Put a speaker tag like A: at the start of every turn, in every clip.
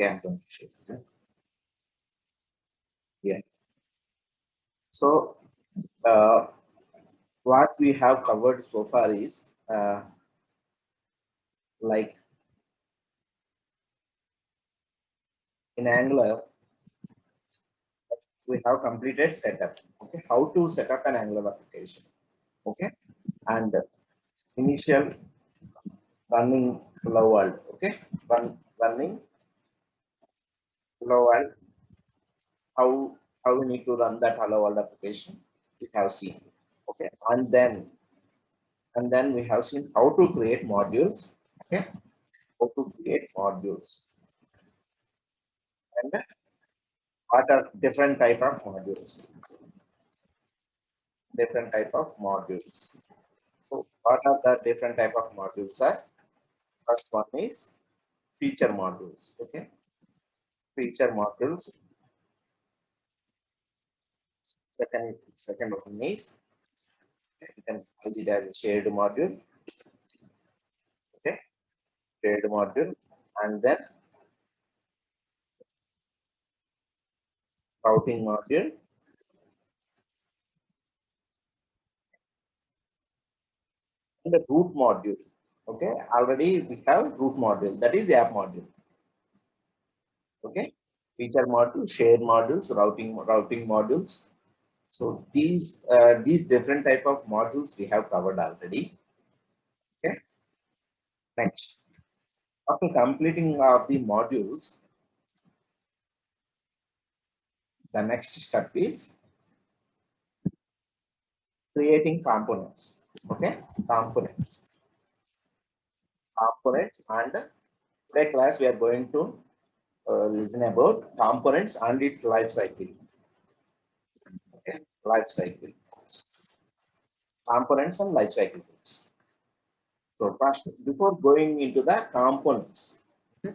A: Okay, I'm going to show you. Yeah. So what we have covered so far is like in Angular, we have completed setup. Okay, how to set up an Angular application. Okay, and initial running hello world. Okay, running hello world. How we need to run that hello world application. We have seen. Okay, and then we have seen how to create modules. Okay, how to create modules and what are different type of modules. Different type of modules. So what are the different type of modules are? First one is feature modules. Okay, feature modules. Second one is you can call it as a shared module. Okay, shared module, and then routing module, and the root module. Okay, already we have root module, that is app module. Okay, feature module, shared modules, routing modules. So these different type of modules we have covered already. Okay, next, after completing of the modules, the next step is creating components. Okay, components, and today class we are going to listen about components and its life cycle. Okay, life cycle, components and life cycle. So first, before going into the components,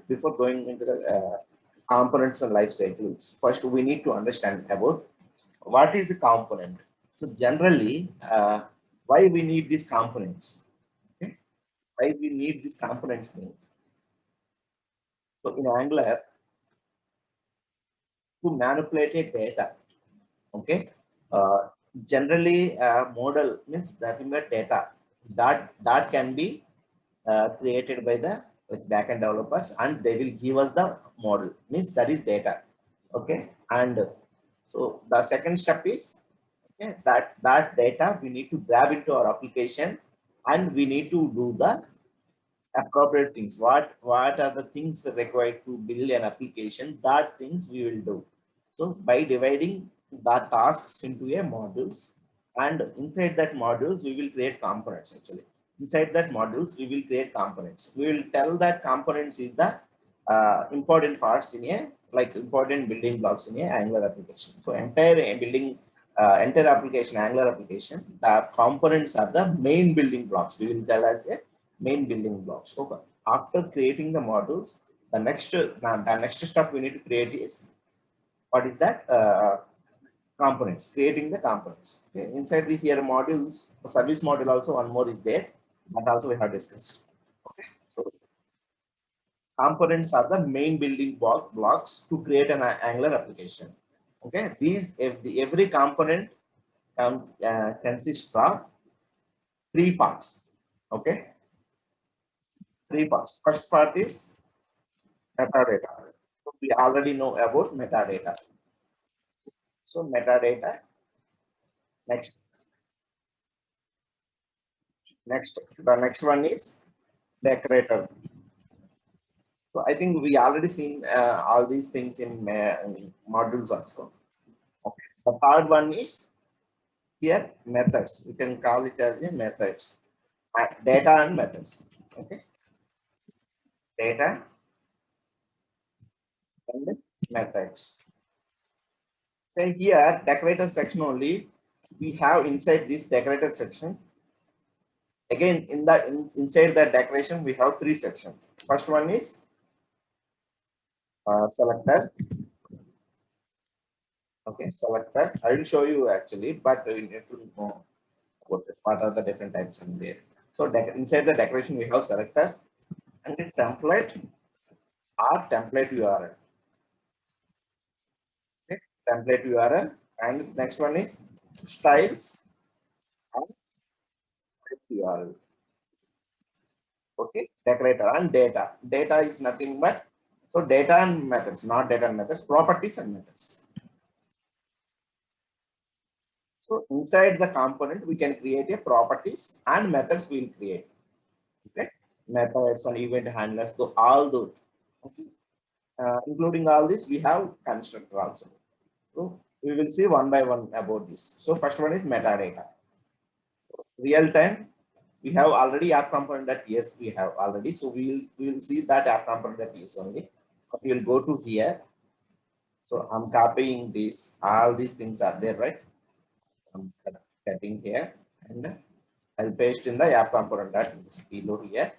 A: before going into the components and life cycles, first we need to understand about what is a component. So generally, why we need these components? Okay? Why we need these components means. So in Angular, to manipulate a data, okay, generally model means nothing but data that can be created by the backend developers, and they will give us the model, means that is data. Okay, and so the second step is, okay, that data we need to grab into our application, and we need to do the appropriate things. What are the things required to build an application? That things we will do. So by dividing the tasks into a modules, and inside that modules we will create components. Actually, inside that modules we will create components. We will tell that components is the important parts in a, like, important building blocks in a Angular application. So entire application, Angular application, the components are the main building blocks. We will tell as a main building blocks. Okay. After creating the modules, the next step we need to create is, what is that? Components. Creating the components. Okay. Inside the here modules, service module also one more is there, but also we have discussed. Okay. So components are the main building blocks to create an Angular application. Okay. Every component consists of three parts. Okay. Three parts. First part is metadata. So we already know about metadata. So metadata. The next one is decorator. So I think we already seen all these things in modules also. Okay. The third one is here methods. You can call it as a methods. Data and methods. Okay. Data and methods. So here decorator section only. We have inside this decorator section. Again, inside the decoration, we have three sections. First one is selector. Okay, selector. I will show you actually, but you need to know what are the different types in there. So inside the decoration, we have selector and the template or template URL. Okay, template URL, and next one is styles and URL. Okay, decorator and data. Data is nothing but so data and methods, not data and methods, properties and methods. So inside the component, we can create a properties and methods we will create. Okay, methods and event handlers. So all those. Okay. Including all this, we have constructor also. So we will see one by one about this. So first one is metadata. Real time, we have already app component that yes, we have already. So we will see that app component that yes only. We will go to here. So I'm copying this. All these things are there, right? I'm cutting here and I'll paste in the app component that is below here.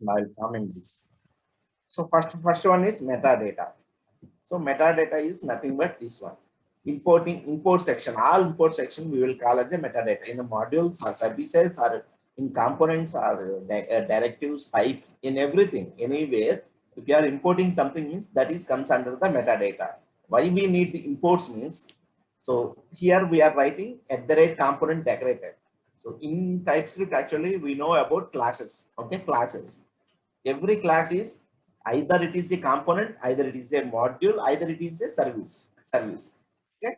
A: I'll comment this. So first one is metadata. So metadata is nothing but this one. Import section, all import section we will call as a metadata in the modules or services or in components or directives, pipes, in everything, anywhere. If you are importing something means that is comes under the metadata. Why we need the imports means, so here we are writing at the rate component decorator. So in TypeScript actually we know about classes, okay, classes. Every class is either it is a component, either it is a module, either it is a service. Okay.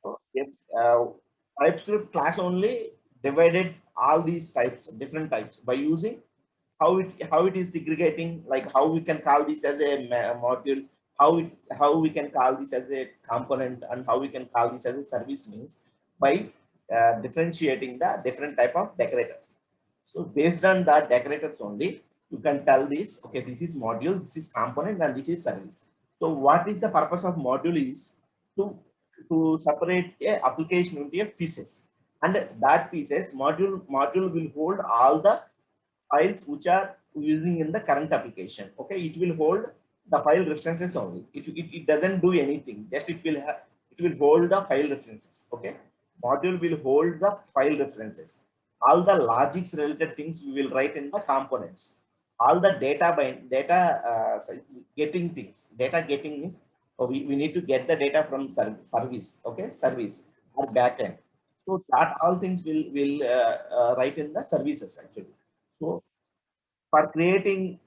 A: So if TypeScript class only divided all these types, different types by using how it is segregating, like how we can call this as a module, how we can call this as a component, and how we can call this as a service means by differentiating the different type of decorators. So based on that decorators only, you can tell this, okay, this is module, this is component, and this is service. So what is the purpose of module is to separate a application into a pieces, and that pieces module will hold all the files which are using in the current application. Okay, it will hold the file references only. It doesn't do anything. Just it will hold the file references. Okay, module will hold the file references. All the logics related things we will write in the components. All the getting things. Data getting means we need to get the data from service. Okay, service or backend. So that all things will write in the services actually. So for creating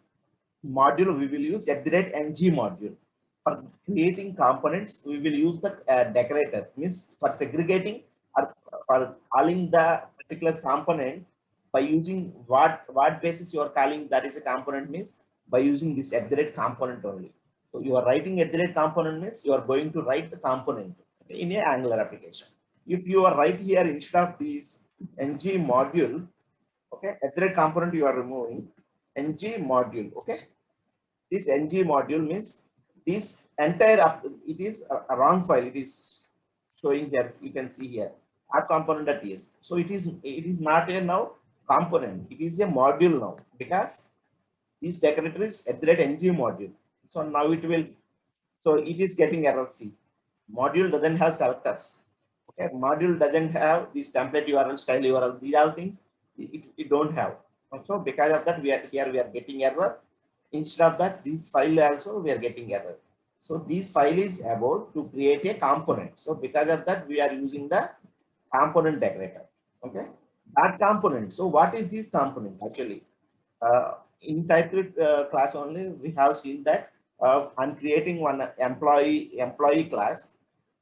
A: module, we will use @ng module. For creating components, we will use the decorator. Means for segregating or for calling the particular component by using what basis you are calling that is a component means by using this @component only. So you are writing @component means you are going to write the component in a Angular application. If you are right here instead of this ng module, okay, @component you are removing ng module. Okay, this ng module means this entire it is a wrong file. It is showing here. You can see here app component that is. So it is not a now component. It is a module now because this decorator is @ng module. So now it will. So it is getting error C. Module doesn't have selectors. Okay, module doesn't have this template URL, style URL. These are things it don't have. So because of that, we are getting error. Instead of that, this file also we are getting error. So this file is about to create a component. So because of that, we are using the component decorator. Okay, that component. So what is this component actually? In TypeScript class only, we have seen that I'm creating one employee class,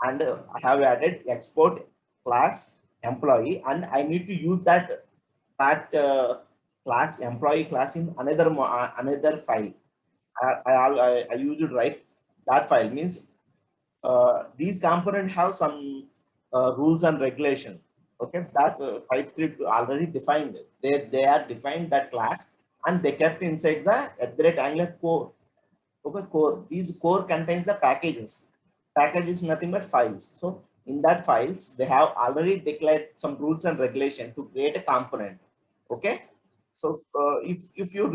A: and I have added export class employee, and I need to use that class employee class in another file. I use it right. That file means these components have some rules and regulations. Okay, that TypeScript already defined. They are defined that class and they kept inside the @Angular core. Okay, core. These core contains the packages. Package is nothing but files. So in that files, they have already declared some rules and regulation to create a component. Okay. So if you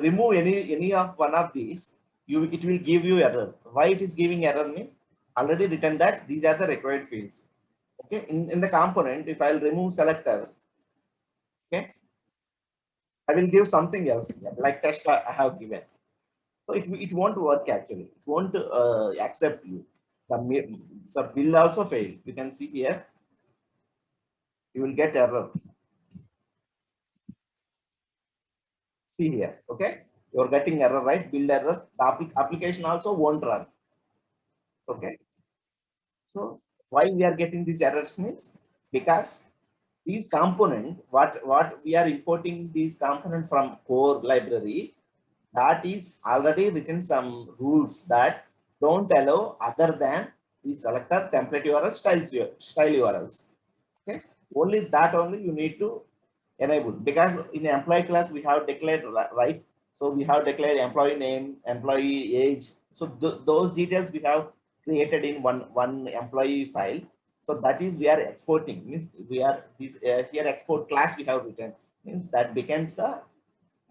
A: remove any of one of these, it will give you error. Why it is giving error means already written that these are the required fields. Okay. In the component, if I'll remove selector, okay, I will give something else here, like test I have given. So it won't work actually. It won't accept you. The build also fail. You can see here, you will get error. See here, okay? You're getting error, right? Build error. The application also won't run. Okay. So why we are getting these errors means because these component, what we are importing these component from core library, that is already written some rules that don't allow other than the selector template URL style URLs. Okay, only that only you need to enable, because in employee class we have declared, right? So we have declared employee name, employee age. So those details we have created in one employee file. So that is we are exporting, means we are this here export class we have written, means that becomes the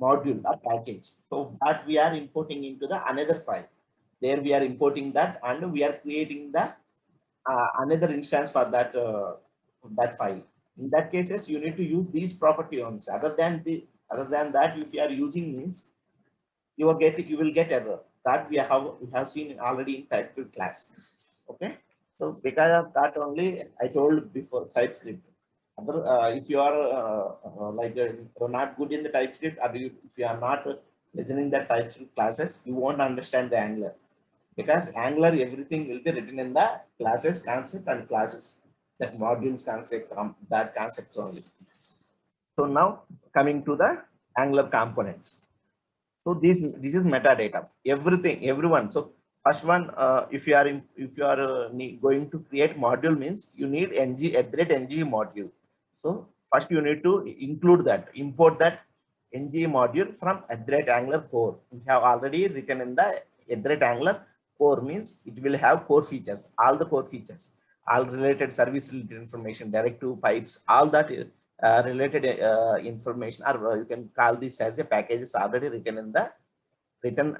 A: module or package. So that we are importing into the another file. There we are importing that and we are creating the another instance for that file. In that cases, you need to use these property only. Other than that, if you are using means you will get error. That we have seen already in TypeScript class. Okay. So because of that only I told before TypeScript. If you are you're not good in the TypeScript, or if you are not listening the TypeScript classes, you won't understand the Angular, because Angular everything will be written in the classes concept and classes, that modules concept, that concepts only. So now coming to the Angular components. So this is metadata. Everything, everyone. So first one, if you are going to create module means you need ng ng module. So first you need to include that, import that ng module from Angular core. We have already written in the Angular core, means it will have core features, all the core features, all related service related information, directive pipes, all that related information, or you can call this as a package, is already written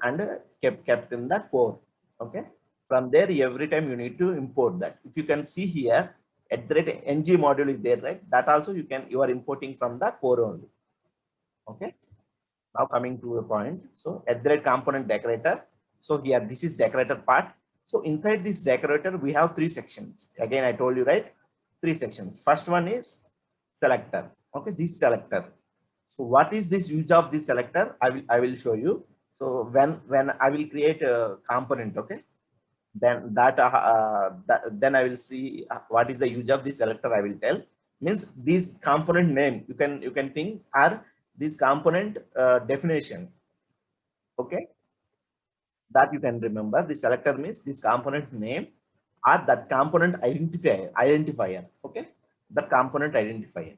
A: and kept in the core. Okay, from there every time you need to import that. If you can see here, at the rate ng module is there, right? That also you are importing from the core only. Okay, now coming to a point. So at the rate component decorator. So here this is decorator part. So inside this decorator we have three sections. Again I told you, right? Three sections. First one is selector. Okay, this selector. So what is this use of this selector? I will show you. So when I will create a component, okay, then then I will see what is the use of this selector. I will tell, means this component name you can think are this component definition. Okay, that you can remember. The selector means this component name or that component identifier. Okay, that component identifier.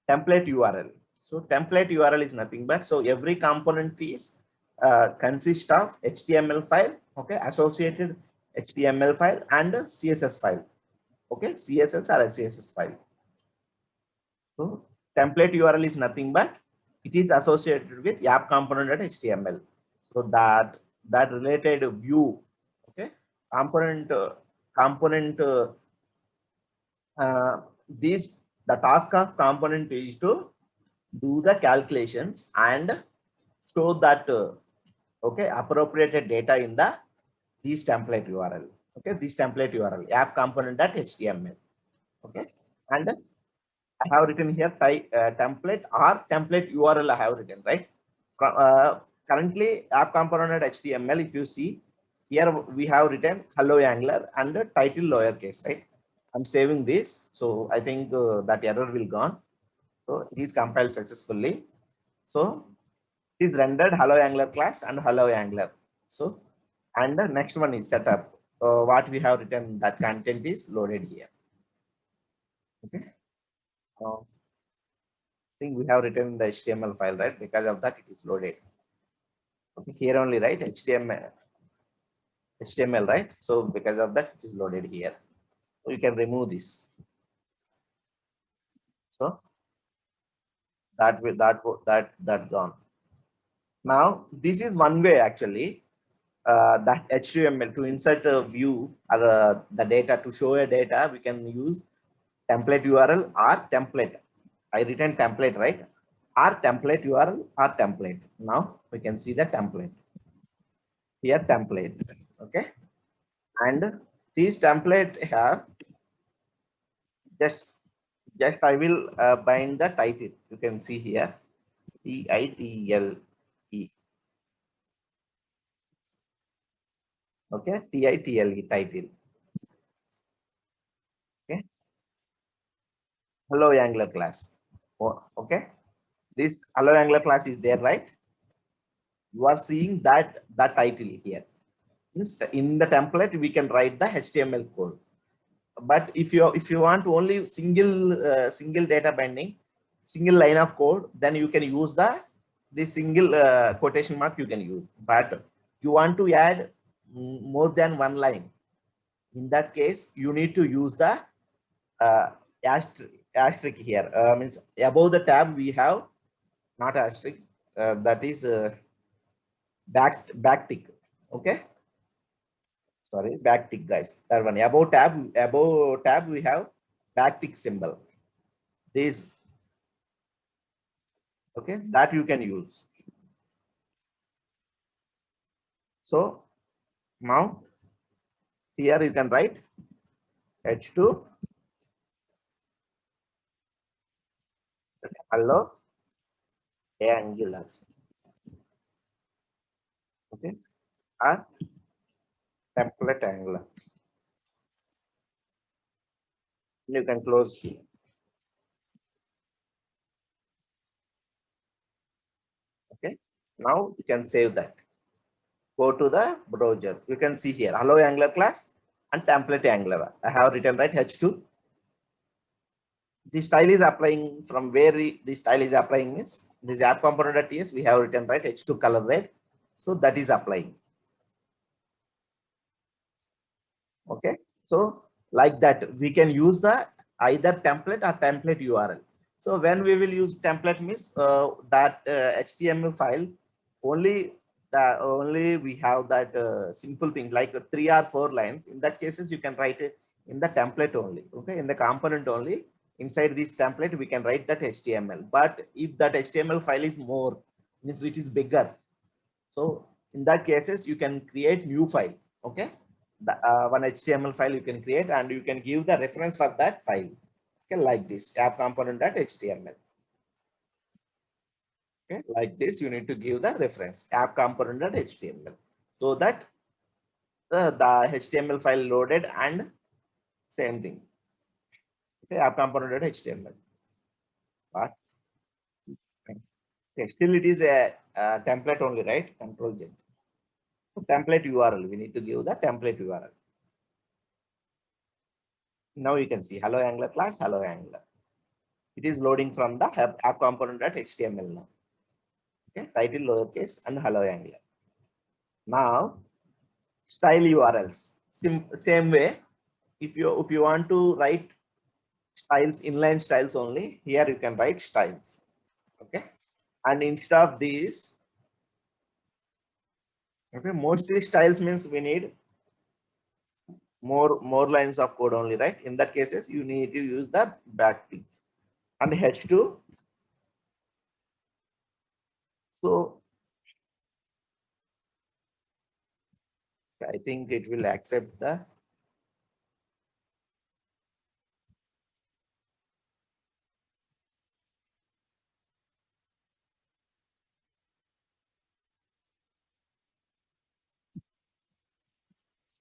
A: Template URL. So template URL is nothing but, so every component is consist of HTML file, okay, associated HTML file and CSS file. Okay, CSS or CSS file. So template URL is nothing but it is associated with app component HTML. So that related view, okay, component component this the task of component is to do the calculations and store that okay appropriated data in the this template URL. Okay, this template URL app component.html. Okay, and I have written here template or template URL I have written, right? Currently app component.html, if you see here we have written hello Angular and the title lowercase, right? I'm saving this, so I think that error will gone. So it is compiled successfully. So it is rendered hello Angular class and hello Angular. So and the next one is setup. What we have written, that content is loaded here. Okay. I think we have written the HTML file, right? Because of that, it is loaded. Okay, here only, right? HTML, right? So because of that, it is loaded here. So you can remove this. So that gone. Now this is one way actually. That HTML to insert a view or the data to show a data, we can use template URL or template. I written template, right? our template URL, our template. Now we can see the template here, template. Okay, and these template have just I will bind the title. You can see here title. Okay, title title. Okay, hello Angular class. Oh, okay, this hello Angular class is there, right? You are seeing that the title here. In the template we can write the HTML code, but if you want only single data binding, single line of code, then you can use the single quotation mark you can use. But you want to add more than one line, in that case you need to use the uh, asterisk here. Means above the tab we have not asterisk, that is back tick. Okay, sorry, back tick, guys. That one, above tab we have back tick symbol. This, okay, that you can use. So now here you can write h2 hello Angular. Okay, or template Angular. You can close here. Okay, now you can save that. Go to the browser. You can see here hello Angular class and template Angular. I have written right h2. The style is applying from where the style is applying means this app component.ts we have written right h2 color red. So that is applying. Okay, so like that we can use the either template or template URL. So when we will use template means that HTML file only, only we have that simple thing like 3 or 4 lines. In that cases you can write it in the template only. Okay, in the component only, inside this template we can write that HTML. But if that HTML file is more, means it is bigger, so in that cases you can create new file. Okay, one HTML file you can create and you can give the reference for that file. Okay, like this app component.html. Okay, like this you need to give the reference app component.html, so that the HTML file loaded and same thing. Okay, app component.html. But okay, still it is a template only, right? Control Z. So template URL. We need to give the template URL. Now you can see hello Angular class, hello Angular. It is loading from the app component.html now. Okay, title lowercase and hello Angular. Now style URLs. Same way, if you want to write styles, inline styles only, here you can write styles. Okay, and instead of these, okay, mostly styles means we need more lines of code only, right? In that cases, you need to use the backtick and h2. So I think it will accept the.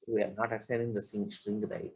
A: We are not assigning the string, right?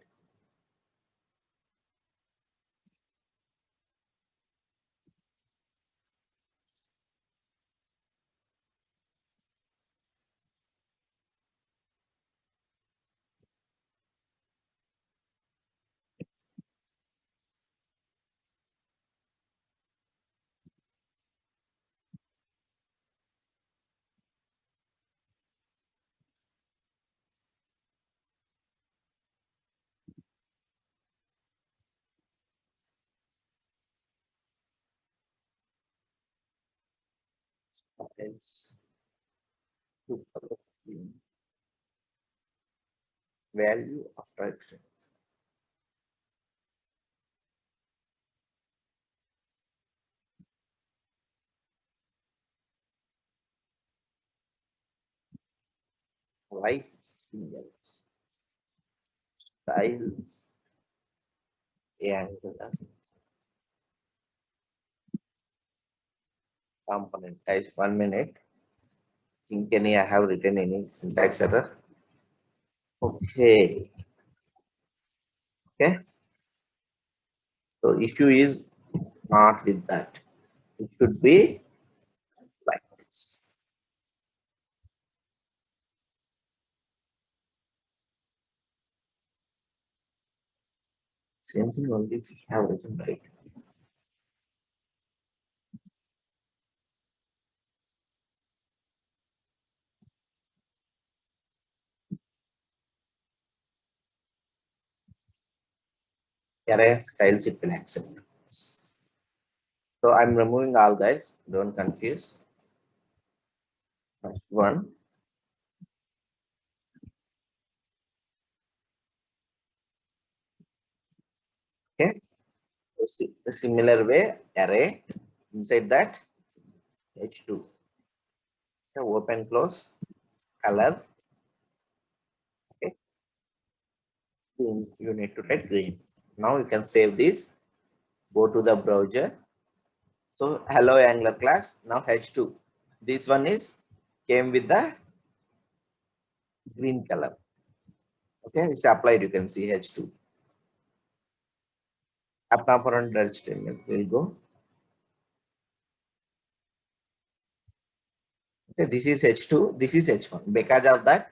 A: Else to value after action. right single styles angular component. Guys, 1 minute. Think any I have written any syntax error? Okay. Okay. So issue is not with that. It should be like this. Same thing only if we have written right. Array styles it will accept. So I'm removing all guys. Don't confuse. First one. Okay. So the similar way array inside that H2. Okay, open close color. Okay. You need to write green. Now you can save this. Go to the browser. So hello Angular class. Now H2. This one is came with the green color. Okay, it's applied. You can see H2. App component HTML will go. Okay, this is H2. This is H1. Because of that,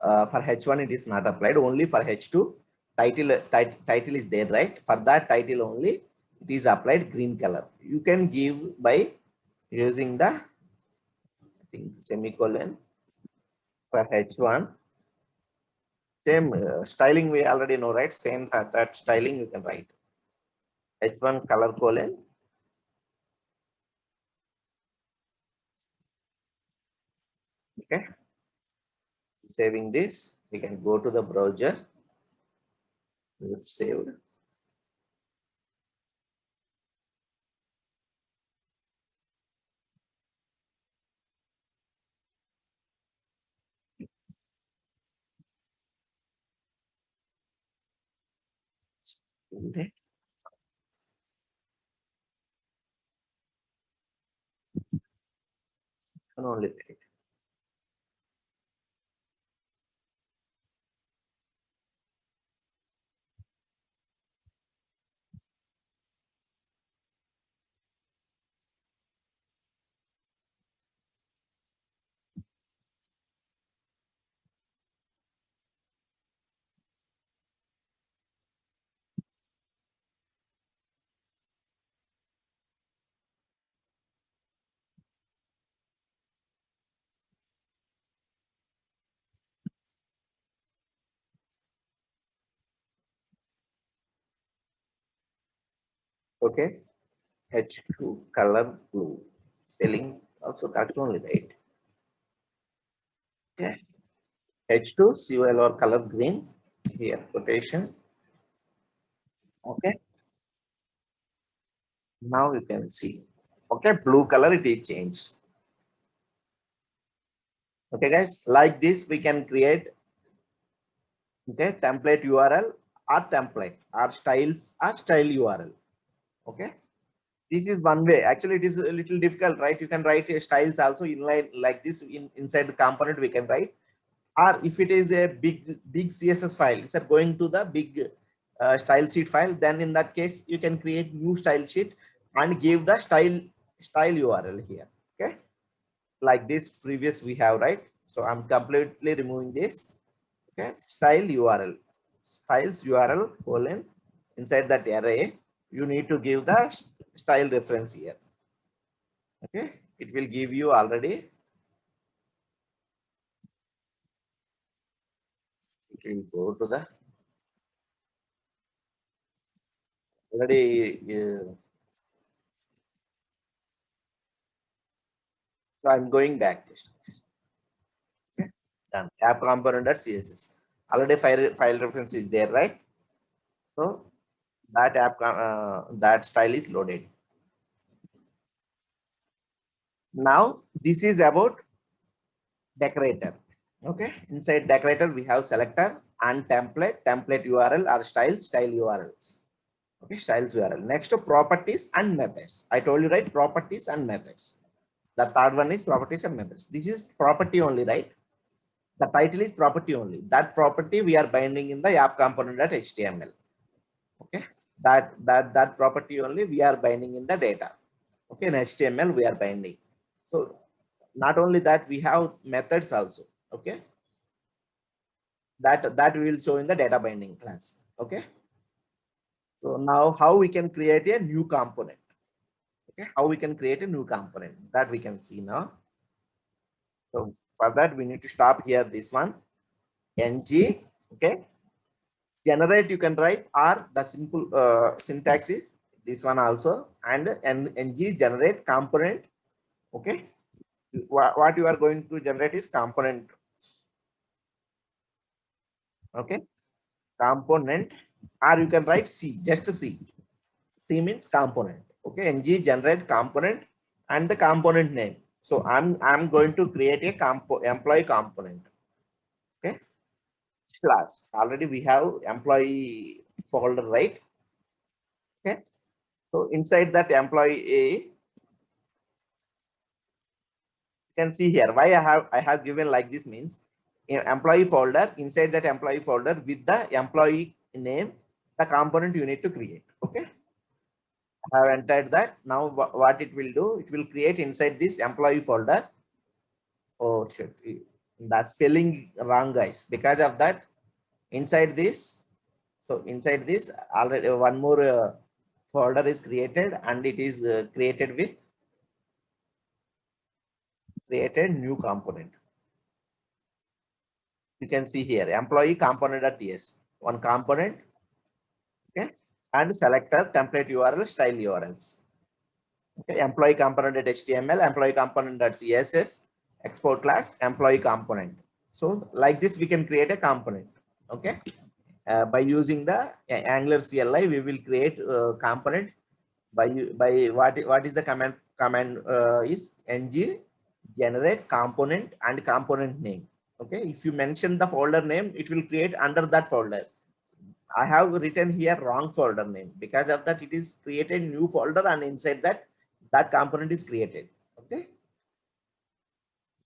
A: for H1 it is not applied. Only for H2 title is there, right? For that title only it is applied green color. You can give by using the I think semicolon for H1. Same styling we already know, right? Same that styling you can write. H1 color colon. Okay. Saving this, we can go to the browser. We've saved. Okay. And only wait. Okay. H2 color blue. Spelling also that only right. Okay. H2 COL or color green. Here quotation. Okay. Now you can see. Okay, blue color it is changed. Okay, guys. Like this, we can create template URL or template or styles or style URL. Okay. This is one way. Actually, it is a little difficult, right? You can write styles also inline like this inside the component we can write. Or if it is a big CSS file, if you're going to the big style sheet file, then in that case you can create new style sheet and give the style URL here. Okay, like this previous we have, right? So I'm completely removing this. Okay, style URL, styles URL colon inside that array. You need to give the style reference here. Okay, it will give you already. It will go to the already. So I'm going back. Okay, done. App component CSS. Already file reference is there, right? So that that style is loaded. Now this is about decorator. Okay, inside decorator we have selector and template URL or style URLs. Okay, styles URL. Next to properties and methods. I told you, right? Properties and methods. The third one is properties and methods. This is property only, right? The title is property only. That property we are binding in the app component.html. Okay, that property only we are binding in the data. Okay, in HTML we are binding. So not only that, we have methods also. Okay, that we will show in the data binding class. Okay, so now how we can create a new component. Okay, how we can create a new component, that we can see now. So for that we need to stop here, this one, ng. Okay, generate you can write, or the simple syntax is this one also, and ng generate component. Okay, what you are going to generate is component. Okay, component, or you can write c, just c. C means component. Okay, ng generate component and the component name. So I'm going to create a employee component. Okay, slash. Already we have employee folder, right? Okay, so inside that employee A, you can see here why I have given like this means employee folder. Inside that employee folder with the employee name, the component you need to create. Okay, I have entered that. Now what it will do, it will create inside this employee folder. Oh shit, the spelling wrong, guys. Because of that, inside this, so inside this already one more folder is created, and it is created with created new component. You can see here employee component.ts, one component. Okay, and selector template URL style URLs. Okay, employee component.html, employee component.css, export class, employee component. So like this, we can create a component. Okay, by using the Angular CLI, we will create a component by what is the command is ng generate component and component name. Okay, if you mention the folder name, it will create under that folder. I have written here wrong folder name. Because of that, it is created new folder, and inside that component is created. Okay.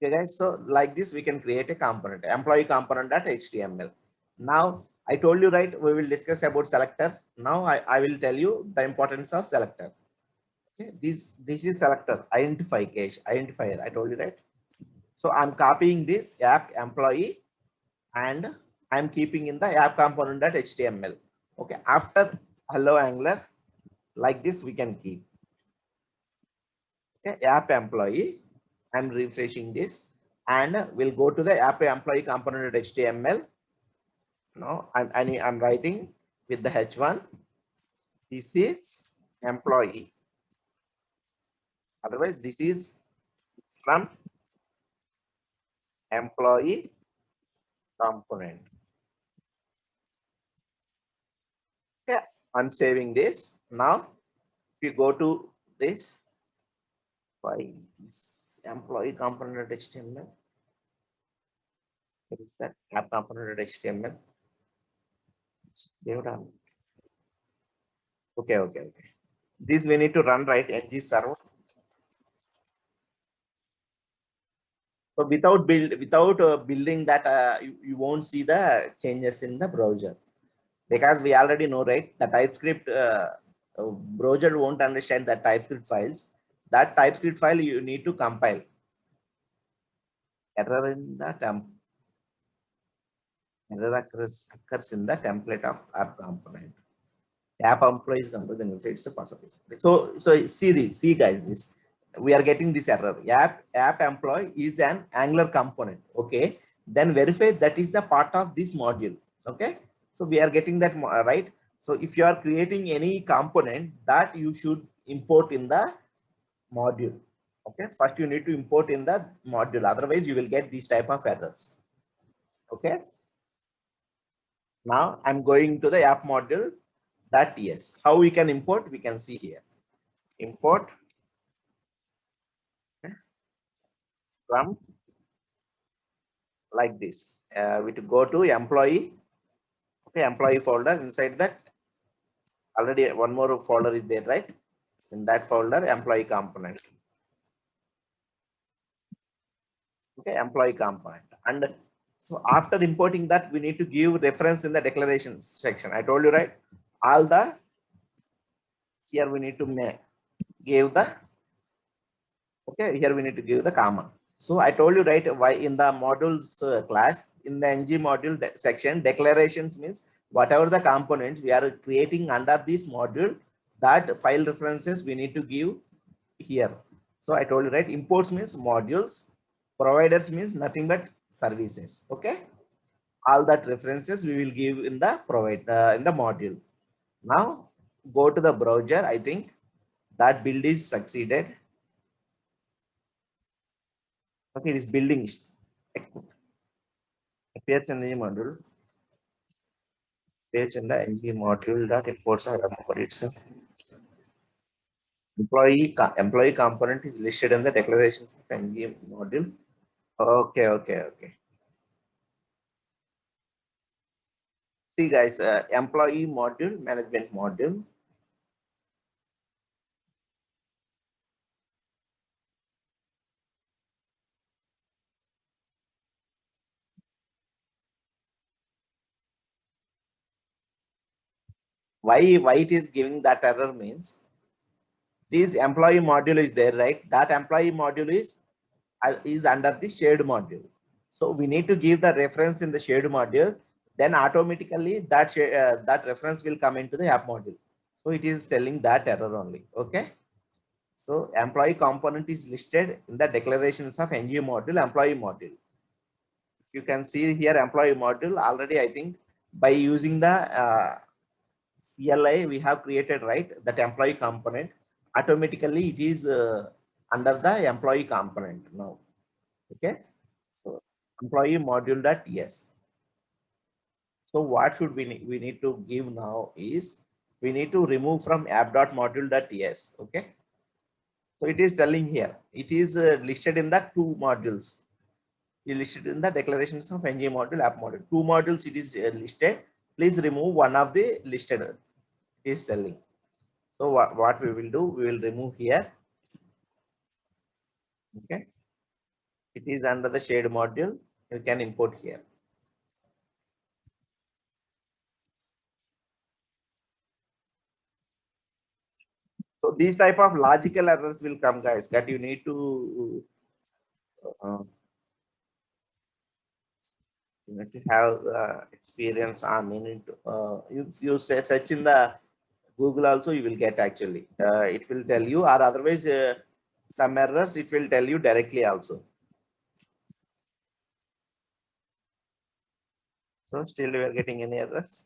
A: Okay, guys. So like this, we can create a component, employee component.html. Now I told you, right, we will discuss about selector. Now I will tell you the importance of selector. Okay, this is selector identifier. I told you, right. So I'm copying this app employee, and I'm keeping in the app component.html. Okay, after hello Angular, like this we can keep. Okay, app employee. I'm refreshing this, and we'll go to the app employee component.html. No, I'm writing with the h1. This is employee. Otherwise, this is from employee component. Okay, I'm saving this. Now, if you go to this, by this employee component.html, what is that app component.html? Okay. This we need to run, right, ng server. So without building that, you won't see the changes in the browser, because we already know, right, the TypeScript browser won't understand the TypeScript files. That TypeScript file you need to compile. Error in the error occurs in the template of app component. App employee is composed, then it's a possibility. So see guys, this we are getting this error. App employee is an Angular component. Okay, then verify that is the part of this module. Okay, so we are getting that right. So if you are creating any component, that you should import in the module. Okay, first you need to import in the module, otherwise you will get these type of errors. Okay, now I'm going to the app module. That yes, how we can import, we can see here. Import from like this. We to go to employee, okay, employee folder. Inside that, already one more folder is there, right? In that folder, employee component, okay, employee component. And so after importing that, we need to give reference in the declarations section. I told you, right? All the here we need to make give the, okay, here we need to give the comma. So I told you, right, why in the modules class, in the ng module section, declarations means whatever the components we are creating under this module, that file references we need to give here. So I told you, right, imports means modules, providers means nothing but services. Okay, all that references we will give in the provide in the module. Now go to the browser. I think that build is succeeded. Okay, it is building appears in the module. Appears in the ng module that imports are for itself. Employee component is listed in the declarations of ng module. Okay, okay, okay. See guys, employee module, management module. Why it is giving that error means this employee module is there, right? That employee module is under the shared module. So we need to give the reference in the shared module. Then automatically that reference will come into the app module. So it is telling that error only. Okay. So employee component is listed in the declarations of ng module, employee module. If you can see here, employee module already, I think by using the CLI, we have created, right, that employee component. Automatically, it is under the employee component now. Okay. So employee module dot yes. So what should we need? We need to give now is we need to remove from app dot module dot yes. Okay. So it is telling here, it is listed in the two modules. You listed in the declarations of ng module, app module. Two modules it is listed. Please remove one of the listed. It is telling. So what we will do, we will remove here. Okay. It is under the shared module. You can import here. So these type of logical errors will come, guys, that uh, you need to have experience on. You need to, if you say search in the Google also, you will get actually. It will tell you, or otherwise some errors it will tell you directly also. So still we are getting any errors.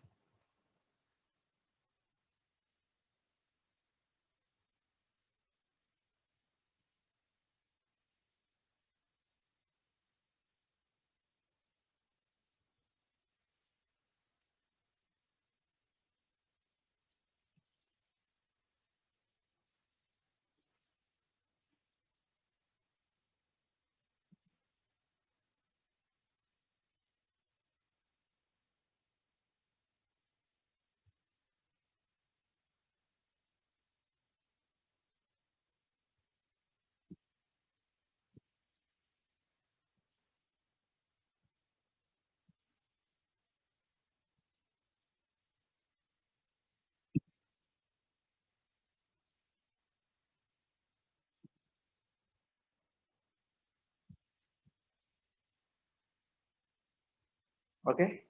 A: Okay.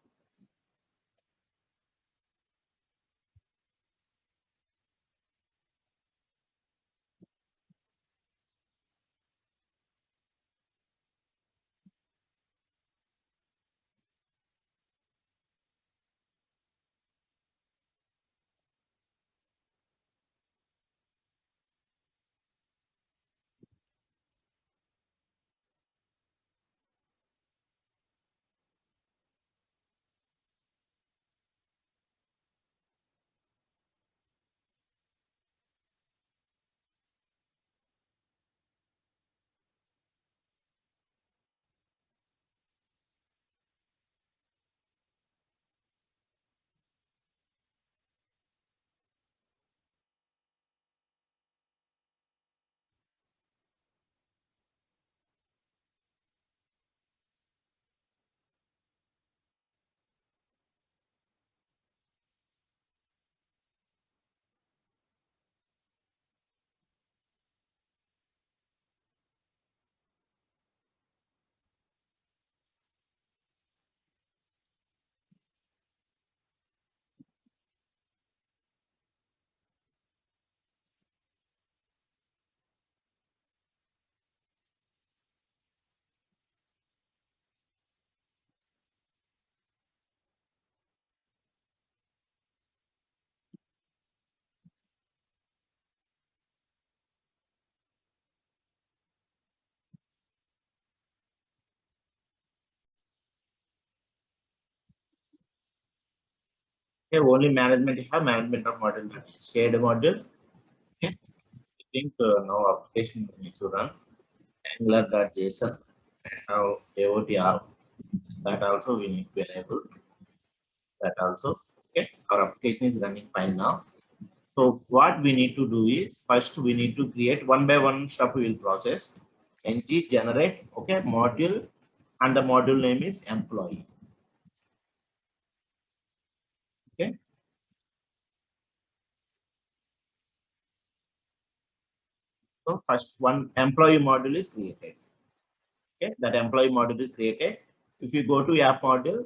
A: Okay, only management you have management of module shared module. Okay, I think now application needs to run Angular.json and now AOTR. That also we need to enable. That also. Okay, our application is running fine now. So what we need to do is first we need to create one by one stuff we will process. Ng generate okay module and the module name is employee. Okay. So first one employee module is created. Okay, that employee module is created. If you go to app module,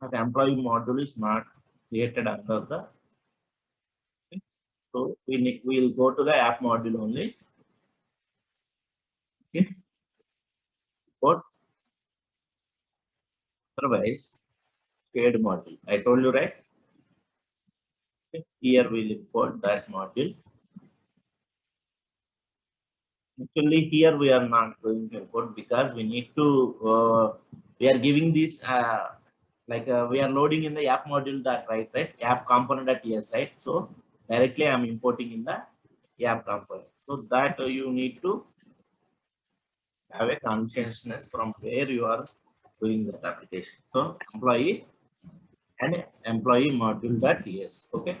A: that employee module is not created under the. Okay. So we'll go to the app module only. Okay. But otherwise, shared module. I told you right. Okay. Here we'll import that module. Actually, here we are not going to import because we need to. We are giving this we are loading in the app module that right app component at yes right. So directly I'm importing in the app component. So that you need to have a consciousness from where you are doing that application. So employee and employee module that yes. Okay.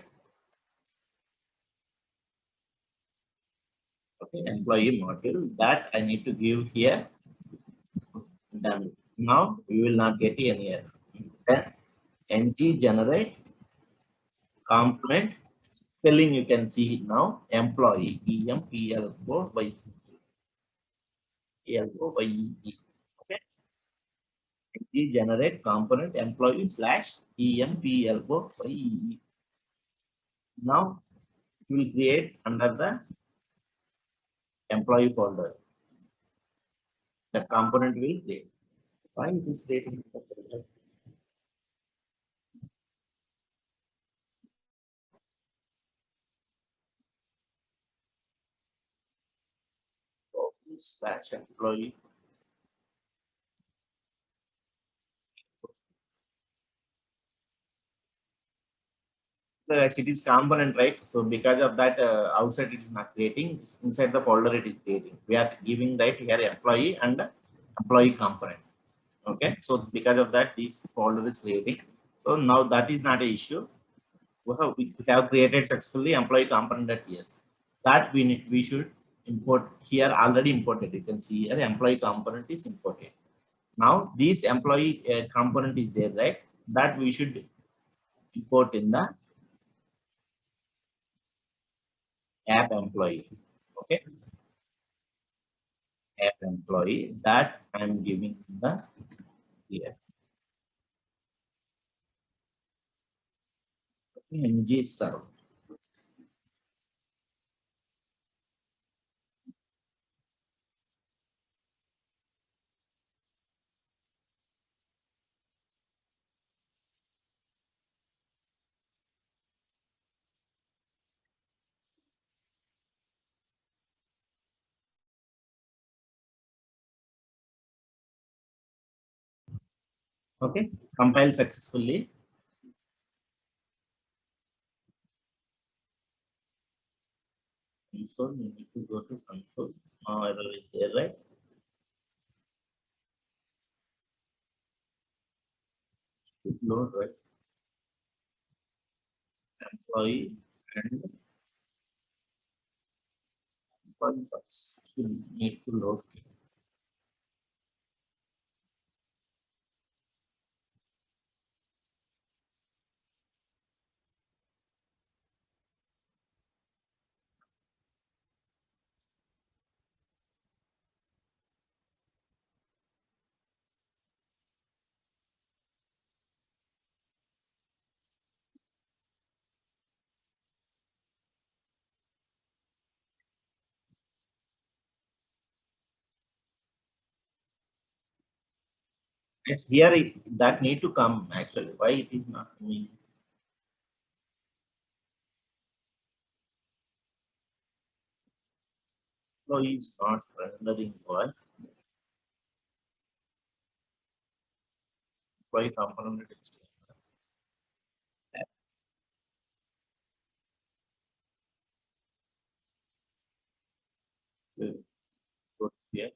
A: Okay. Employee module that I need to give here. Done. Now we will not get any error. Then ng generate component spelling you can see it now employee employee. Okay. Ng generate component employee slash employee. Now we will create under the employee folder. The component will create. Why it is creating? Slash employee. Yes, it is component, right? So because of that, outside it is not creating. Inside the folder it is creating. We are giving that here employee and employee component. Okay, so because of that, this folder is creating. So now that is not an issue. We have created successfully employee component at yes. That we should import here already imported. You can see here employee component is imported. Now this employee component is there, right? That we should import in the app employee. Okay, app employee that I'm giving the here. ng serve. Okay, compile successfully. Console, you need to go to console. Now error is there, right? Should load, right? Employee and employee first should need to load. Yes, here that need to come actually. Why it is not coming? Employee is not rendering what employee component is. here.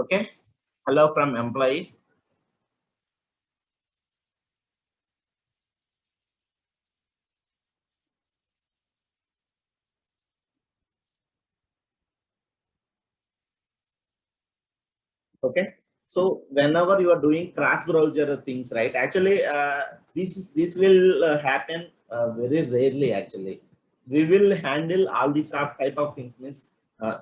A: Okay. Hello from employee. Okay. So whenever you are doing cross browser things, right? Actually, this will happen very rarely. Actually, we will handle all these type of things. Means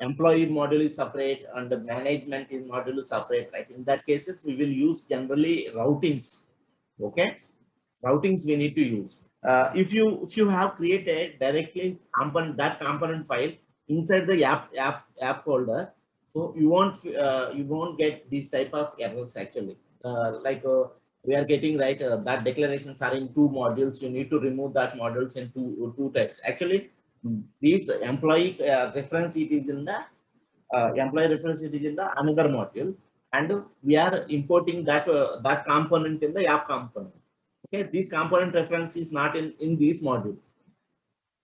A: employee module is separate and the management is module is separate. Right? In that cases, we will use generally routings. Okay, routings we need to use. If you have created directly component that component file inside the app folder, so you won't get these type of errors actually. Like we are getting right that declarations are in two modules. You need to remove that modules in two types. Actually, these employee reference it is in the employee reference it is in the another module, and we are importing that component in the app component. Okay, this component reference is not in this module.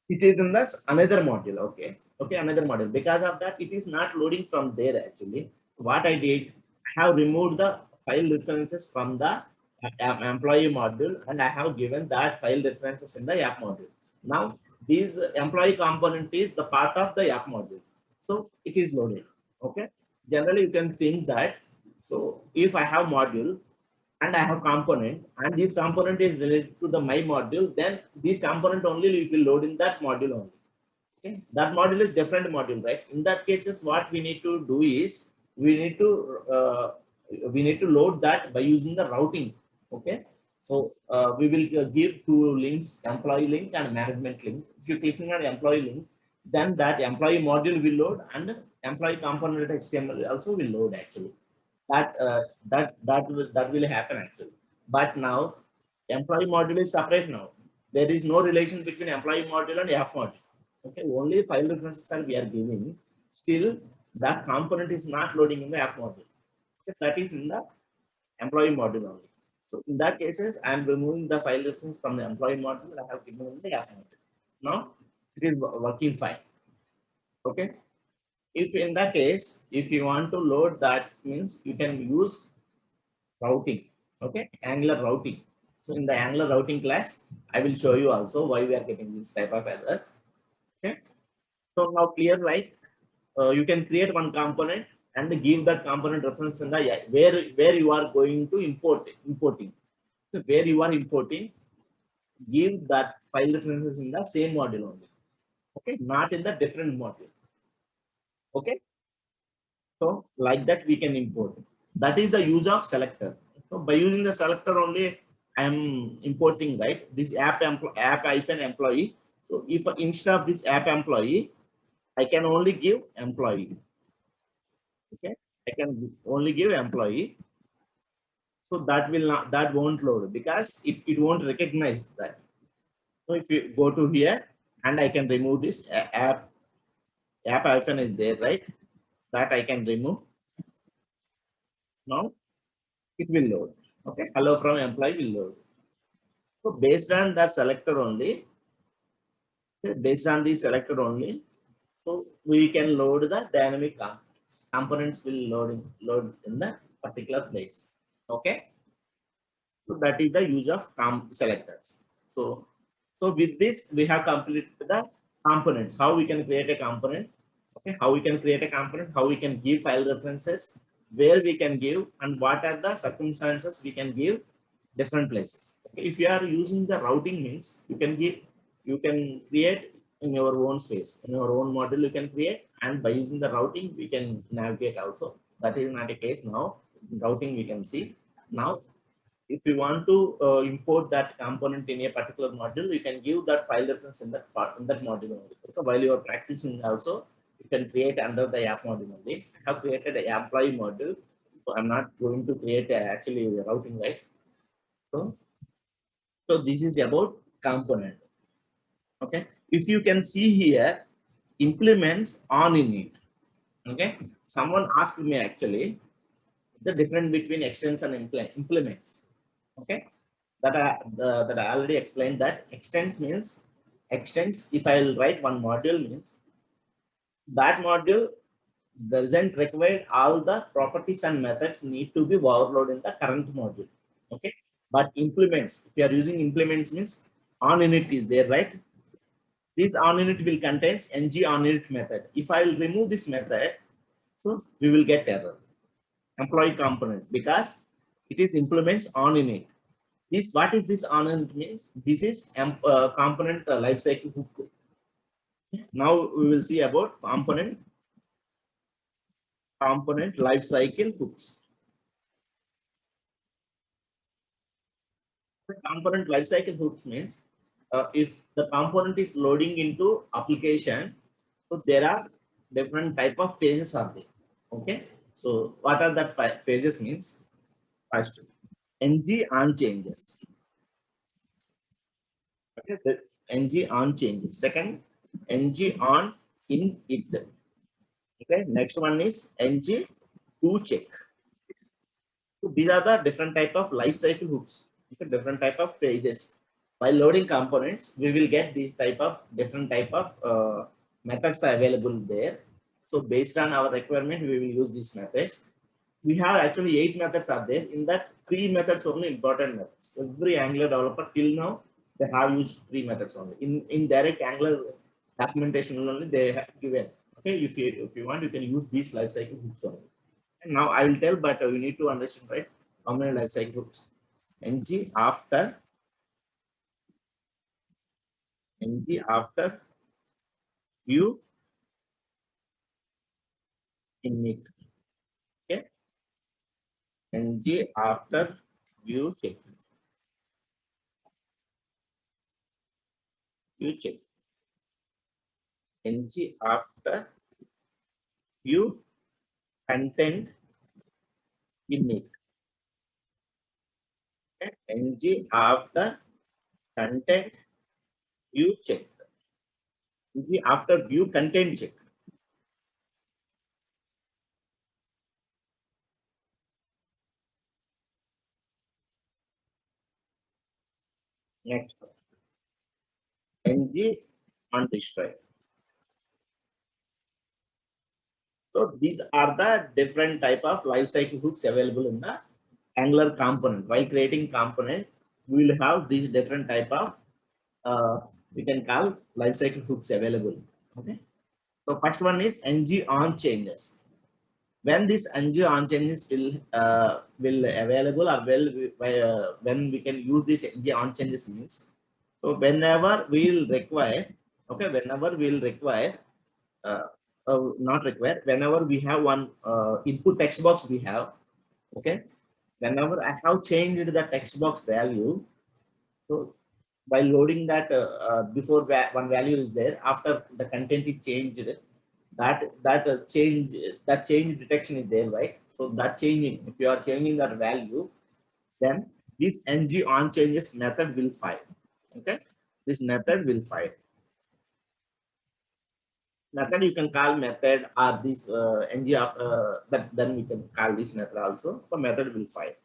A: It is in this another module. Okay, okay, another module. Because of that, it is not loading from there actually. What I did, I have removed the file references from the employee module, and I have given that file references in the app module. Now, this employee component is the part of the app module, so it is loaded. Okay, generally you can think that. So if I have module and I have component, and this component is related to the my module, then this component only it will load in that module only. Okay, that module is different module, right? In that cases, what we need to do is we need to uh, we need to load that by using the routing. Okay, so we will give two links: employee link and management link. If you clicking on employee link, then that employee module will load and employee component HTML also will load actually. That will happen actually. But now employee module is separate now. There is no relation between employee module and app module. Okay, only file references are we are giving. Still, that component is not loading in the app module. Okay, that is in the employee module only. So in that cases, I am removing the file reference from the employee module. I have given in the app module. Now it is working fine. Okay. If in that case, if you want to load that means you can use routing. Okay, Angular routing. So in the Angular routing class, I will show you also why we are getting this type of errors. Okay, so now clear, right? You can create one component and give that component reference in the where you are going to importing. So where you are importing, give that file references in the same module only. Okay, not in the different module. Okay, so like that we can import. That is the use of selector. So by using the selector only, I am importing right this app hyphen employee. So if instead of this app employee, I can only give employee. Okay, I can only give employee. So that won't load because it won't recognize that. So if you go to here and I can remove this app hyphen is there, right? That I can remove. Now it will load. Okay, hello from employee will load. So based on that selector only, okay, based on the selector only, so we can load the dynamic components. Components will load in the particular place. Okay, so that is the use of selectors. So with this we have completed the components. How we can create a component? Okay, how we can create a component? How we can give file references? Where we can give and what are the circumstances we can give different places. Okay, if you are using the routing means you can create in your own space, in your own model you can create, and by using the routing we can navigate also. That is not a case now. Routing we can see. Now, if you want to import that component in a particular module, you can give that file reference in that part in that module only. So while you are practicing also, you can create under the app module only. I have created an employee module, so I'm not going to create actually routing, right? So this is about component. Okay, if you can see here, implements on in it. Okay, someone asked me actually the difference between extents and implements. Okay, that I already explained that extents means extents. If I will write one module means that module doesn't require all the properties and methods need to be overloaded in the current module. Okay, but implements, if you are using implements means on init is there, right? This on init will contains ng on init method. If I will remove this method, so we will get error. Employee component because it is implements on init. This what is this on init means? This is component lifecycle hook. Now we will see about component lifecycle hooks. Component lifecycle hooks means if the component is loading into application, so there are different type of phases are there. Okay, so what are that phases means? First, ng on changes. Okay, the ng on changes. Second, ng on in it. Okay, next one is ng to check. So these are the different type of life cycle hooks. Okay, different type of phases. While loading components, we will get these type of different type of methods are available there. So based on our requirement, we will use these methods. We have actually 8 methods are there. In that, 3 methods only important methods. Every Angular developer till now they have used 3 methods only. In direct Angular documentation only they have given. Okay, if you want, you can use these lifecycle hooks only. And now I will tell, but we need to understand, right? How many lifecycle hooks? ng after view init. Okay, ng after view check. View check. ng after view content init. Okay, ng after content view check. ng after view content check. Next, ng on destroy. So these are the different type of lifecycle hooks available in the Angular component. While creating component, we will have these different type of we can call lifecycle hooks available. Okay. So first one is ng on changes. When this ng on changes will available or when we can use this ng on changes means, so whenever we will require, okay, whenever we will require, not require, whenever we have one input text box we have, okay, whenever I have changed the text box value, so by loading that before one value is there, after the content is changed, that change detection is there, right? So that changing, if you are changing that value, then this ng on changes method will fire. Okay, this method will fire. Method you can call method or this ng that then we can call this method also. So method will fire.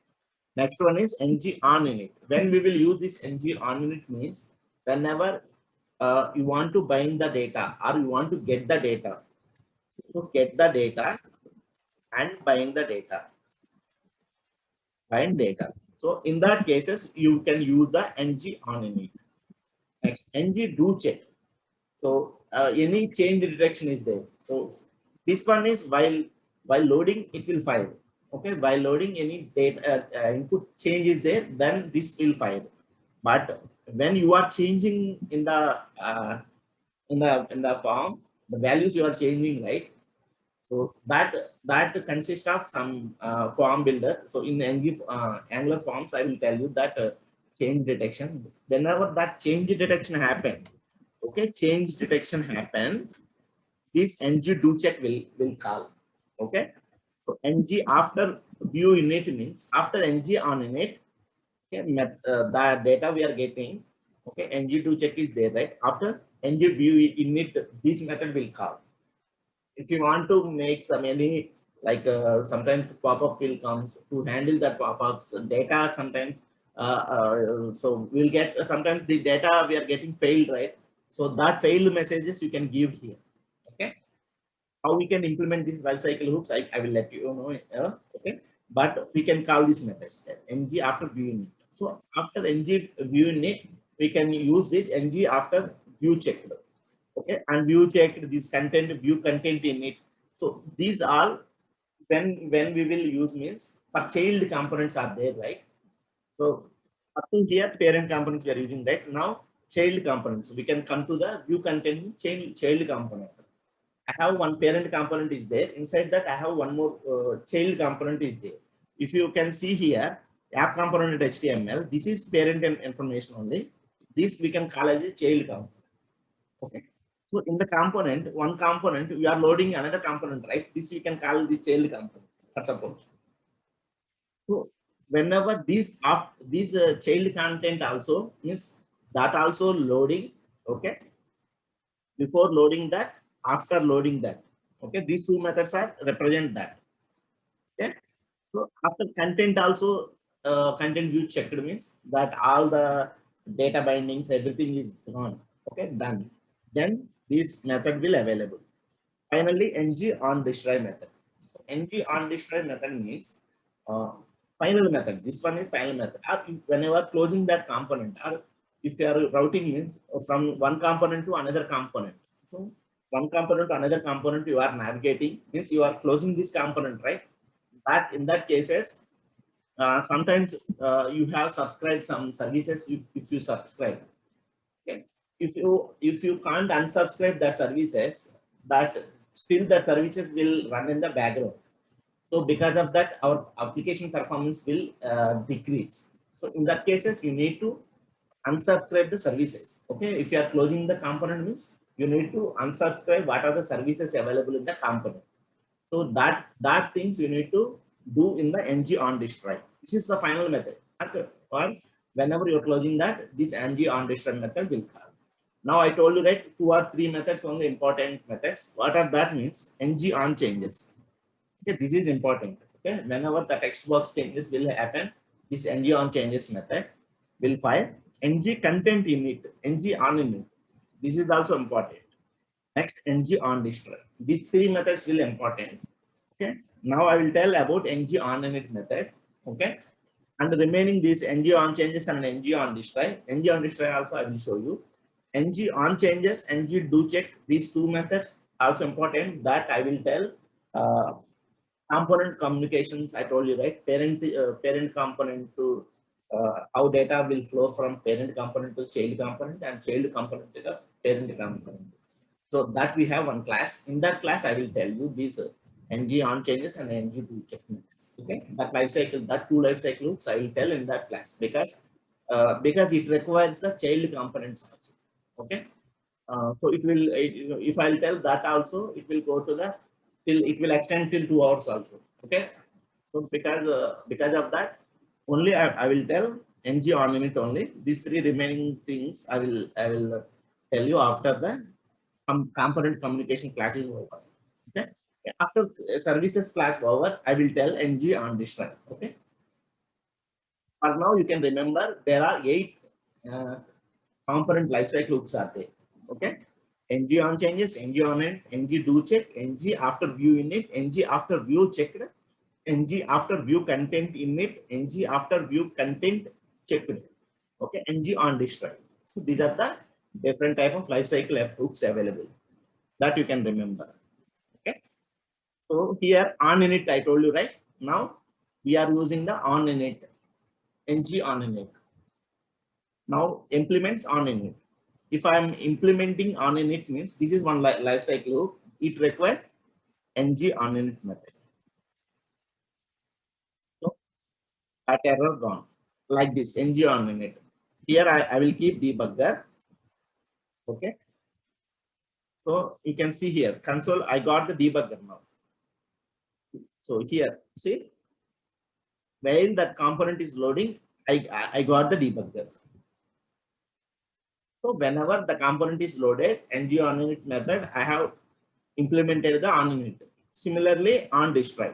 A: Next one is ng on init. When we will use this ng on init means whenever you want to bind the data or you want to get the data. So get the data and bind the data. Bind data. So in that cases, you can use the ng on init. Next, ng do check. So any change detection is there. So this one is while loading, it will fire. Okay, while loading any data input change is there, then this will fire. But when you are changing in the form, the values you are changing, right?
B: So that consists of some form builder. So in NG Angular forms, I will tell you that change detection. Whenever that change detection happen, okay, change detection happen, this ng do check will call. Okay, so ng after view init means after ng on init, okay, the data we are getting, okay, ng do check is there, right? After ng view init, this method will call. If you want to make some any like sometimes pop-up will comes to handle that pop-ups data sometimes so we'll get sometimes the data we are getting failed, right? So that failed messages you can give here. Okay, how we can implement these lifecycle hooks, I will let you know. Okay, but we can call these methods ng after viewing it. So after ng viewing it, we can use this ng after view checked. Okay, and view checked this content, view content in it. So these all when we will use means for child components are there, right? So up to here parent components we are using, right? Now child components, we can come to the view content child component. I have one parent component is there. Inside that, I have one more child component is there. If you can see here, app component HTML, this is parent information only. This we can call as a child component. Okay. So in the component, one component, we are loading another component, right? This we can call the child component, for suppose. So whenever this child content also means that also loading, okay, before loading that, after loading that, okay, these two methods are represent that. Okay, so after content also content view checked means that all the data bindings everything is gone, okay, done, then this method will available. Finally ng on destroy method. So ng on destroy method means uh, final method. This one is final method. Or whenever closing that component, or if you are routing means from one component to another component. So one component to another component you are navigating means you are closing this component, right? That in that cases, sometimes you have subscribed some services. If you subscribe, okay, if you can't unsubscribe that services, that still the services will run in the background. So because of that, our application performance will decrease. So in that cases, you need to unsubscribe the services. Okay, if you are closing the component means you need to unsubscribe what are the services available in the component. So that things you need to do in the ng on destroy. This is the final method. Okay. Or whenever you're closing that, this ng on destroy method will come. Now I told you right, 2 or 3 methods only important methods. What are that means? Ng on changes. Okay, this is important. Okay, whenever the text box changes will happen, this ng on changes method will fire ng content init, ng on init. This is also important. Next, ng on destroy. These 3 methods will important. Okay. Now I will tell about ng on init method. Okay. And the remaining these ng on changes and ng on destroy. Ng on destroy also I will show you. Ng on changes, ng do check. These 2 methods also important that I will tell. Component communications I told you, right? Parent component to how data will flow from parent component to child component and child component to the parent component. So that we have one class. In that class, I will tell you these ng on changes and ng do check methods. Okay, that life cycle, that 2 life cycle loops I will tell in that class because it requires the child components also. Okay, so if I'll tell that also, it will go to the till it will extend till 2 hours also. Okay, so because of that, only I will tell ng on init only. These 3 remaining things I will tell you after the component communication class is over. Okay. After services class over, I will tell ng on destroy. Okay. For now, you can remember there are 8 uh, component lifecycle hooks are there. Okay. ng on changes, ng on it, ng do check, ng after view init, ng after view checked, ng after view content init, ng after view content checked. Okay. ng on destroy. So these are the different type of lifecycle hooks available that you can remember. Okay. So here on init I told you, right? Now we are using the on init, ng on init. Now implements on init. If I am implementing on init means this is one life cycle loop. It requires ng on init method. So that error gone like this, ng on init. Here I will keep debugger. Okay. So you can see here console, I got the debugger now. So here, see, while that component is loading, I got the debugger. So whenever the component is loaded, ng on init method, I have implemented the on init. Similarly, on destroy.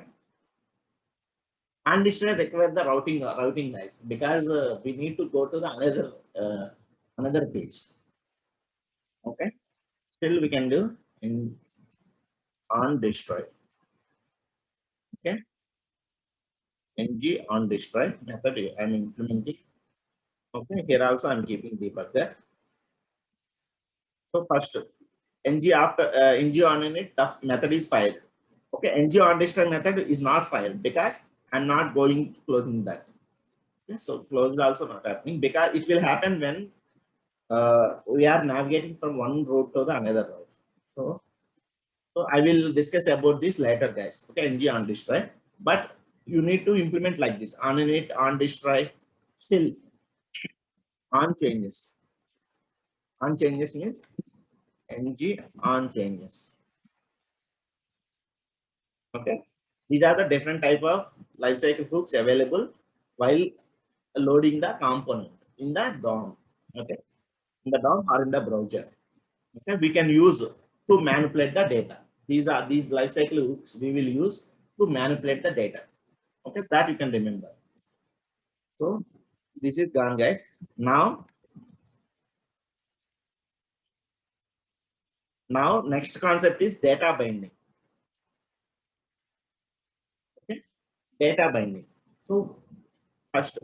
B: On destroy require the routing guys, because we need to go to the another page. Okay. Still we can do in on destroy. Okay. ng on destroy method I'm implementing. Okay. Here also I'm keeping debugger. So first, ng after ng on init, the method is filed. Okay, ng on destroy method is not filed because I'm not going closing that. Okay, so close is also not happening because it will happen when we are navigating from one route to the another route. So I will discuss about this later, guys. Okay, ng on destroy, but you need to implement like this: on init, on destroy, still on changes. On changes means ng on changes. Okay, these are the different type of lifecycle hooks available while loading the component in the DOM. Okay, in the DOM or in the browser. Okay, we can use to manipulate the data. These are these lifecycle hooks we will use to manipulate the data. Okay, that you can remember. So this is done, guys. Now next concept is data binding. Okay, data binding. So first,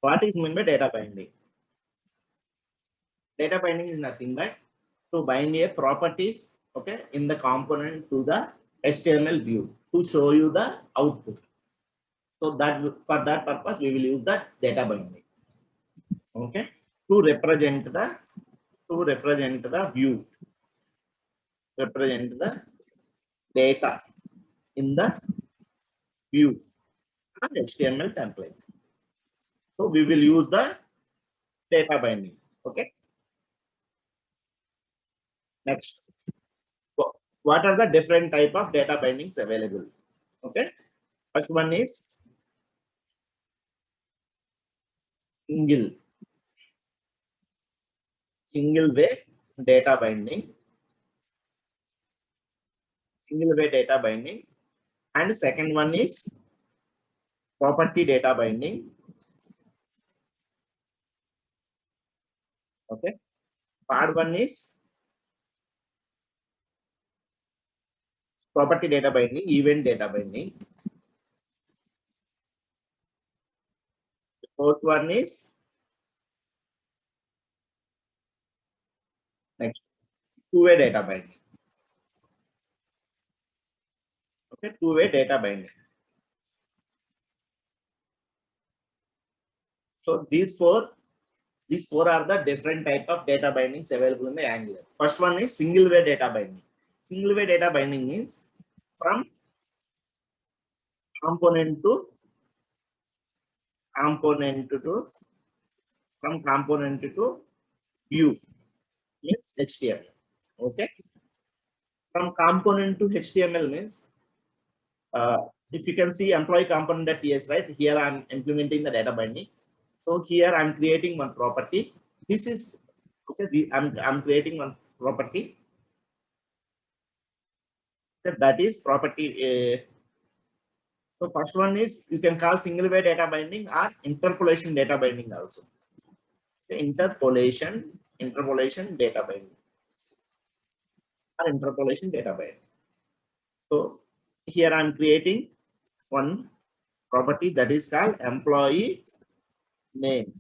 B: what is meant by data binding? Data binding is nothing but to bind a properties, okay, in the component to the HTML view to show you the output. So that for that purpose we will use the data binding. Okay, to represent the view, represent the data in the view and HTML template. So we will use the data binding. Okay. Next, what are the different type of data bindings available? Okay, first one is single way data binding, and second one is property data binding. Okay, third one is property data binding, event data binding. The fourth one is next two-way data binding. Okay, two-way data binding. So these four are the different type of data bindings available in the Angular. First one is single way data binding. Single way data binding is from component to view means HTML. Okay, from component to HTML means if you can see employee component.ts, right? Here I'm implementing the data binding. So here I'm creating one property. This is okay. I'm creating one property. That is property. So first one is you can call single way data binding or interpolation data binding also. The interpolation data binding or interpolation data binding. So here I'm creating one property that is called employee name.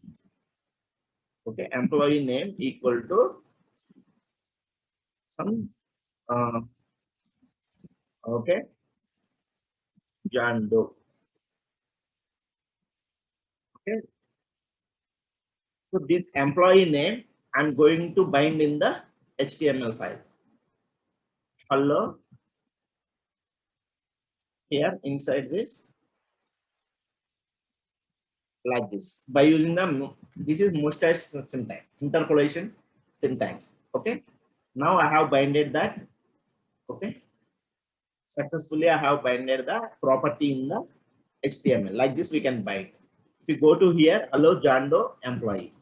B: Okay, employee name equal to some okay, John Doe. Okay, so this employee name I'm going to bind in the HTML file. Hello here inside this like this by using the this is mustache syntax, interpolation syntax. Okay. Now I have binded that. Okay. Successfully I have binded the property in the HTML. Like this we can bind. If you go to here, allow Jando employee.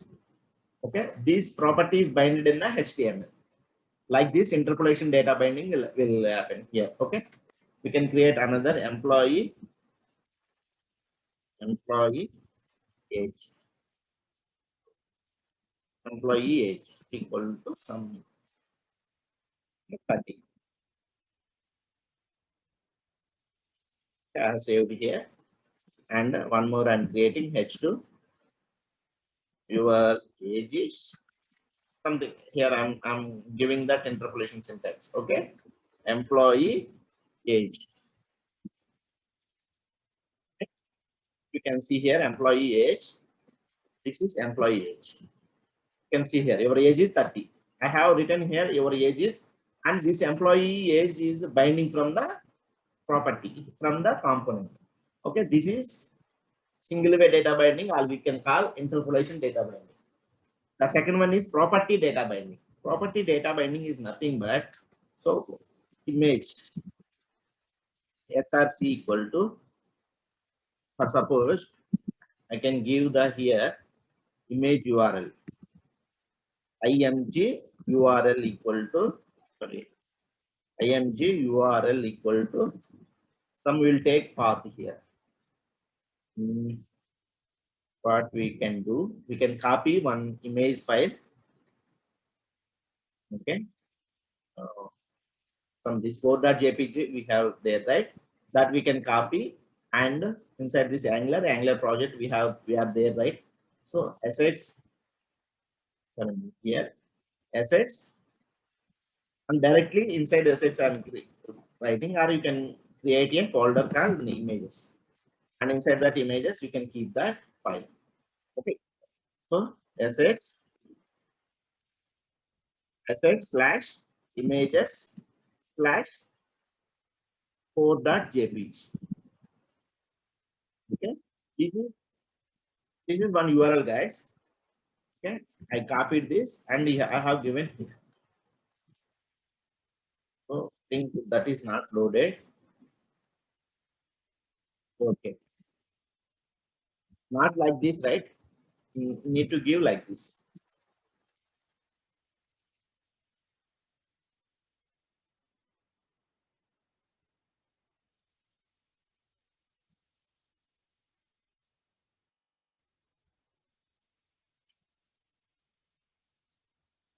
B: Okay. These properties binded in the HTML. Like this interpolation data binding will happen here. Okay. We can create another employee age equal to some 30. I have saved here. And one more I'm creating H2. Your age is something here. I'm giving that interpolation syntax. Okay. Employee age. You can see here employee age. This is employee age. You can see here your age is 30. I have written here your age is, and this employee age is binding from the property, from the component. Okay, this is single way data binding, or we can call interpolation data binding. The second one is property data binding. Property data binding is nothing but, so image src equal to, for suppose I can give the here image URL img URL equal to, sorry, img URL equal to some will take path here. What we can do, we can copy one image file. Okay. From this code.jpg we have there, right? That we can copy, and inside this Angular project we have there, right? So assets here, assets, and directly inside assets I'm writing, or you can create a folder called images, and inside that images you can keep that file. Okay. So assets slash images slash 4.jpg. Okay. This is one URL, guys. Okay, I copied this and I have given here. So think that is not loaded. Okay, not like this, right? You need to give like this.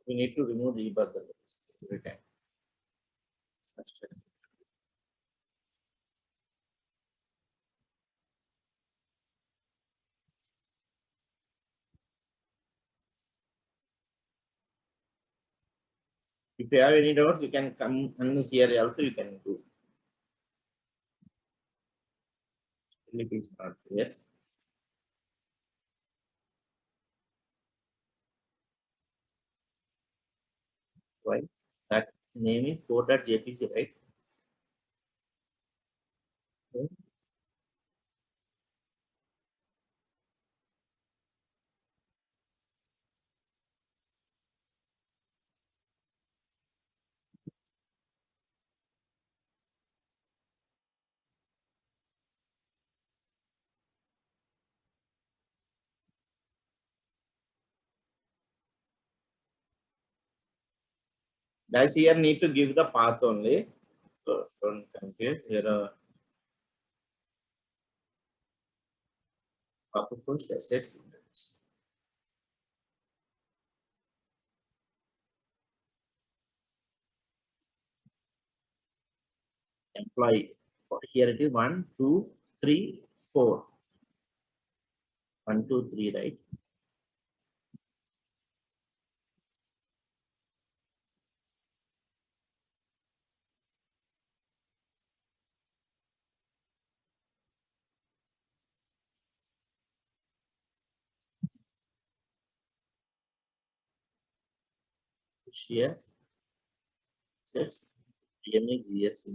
B: We need to remove the debug every time. If you have any doubts, you can come and here also you can do. It is not here. Why? That name is code.jpg, right? Okay. That's here need to give the path only. So don't confuse here. First assets. Employee. Here it is 1, 2, 3, 4. 1, 2, 3, right? Here sets images,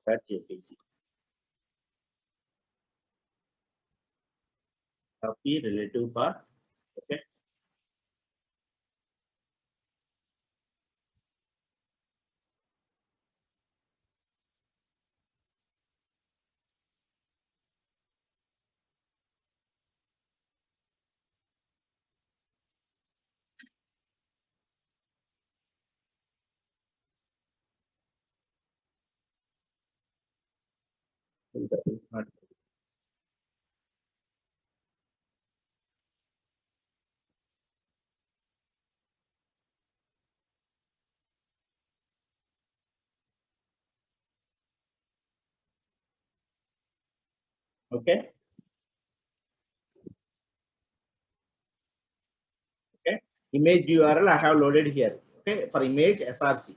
B: .jpg. Copy relative path. Okay. So that is not okay. Okay. Image URL I have loaded here. Okay. For image SRC.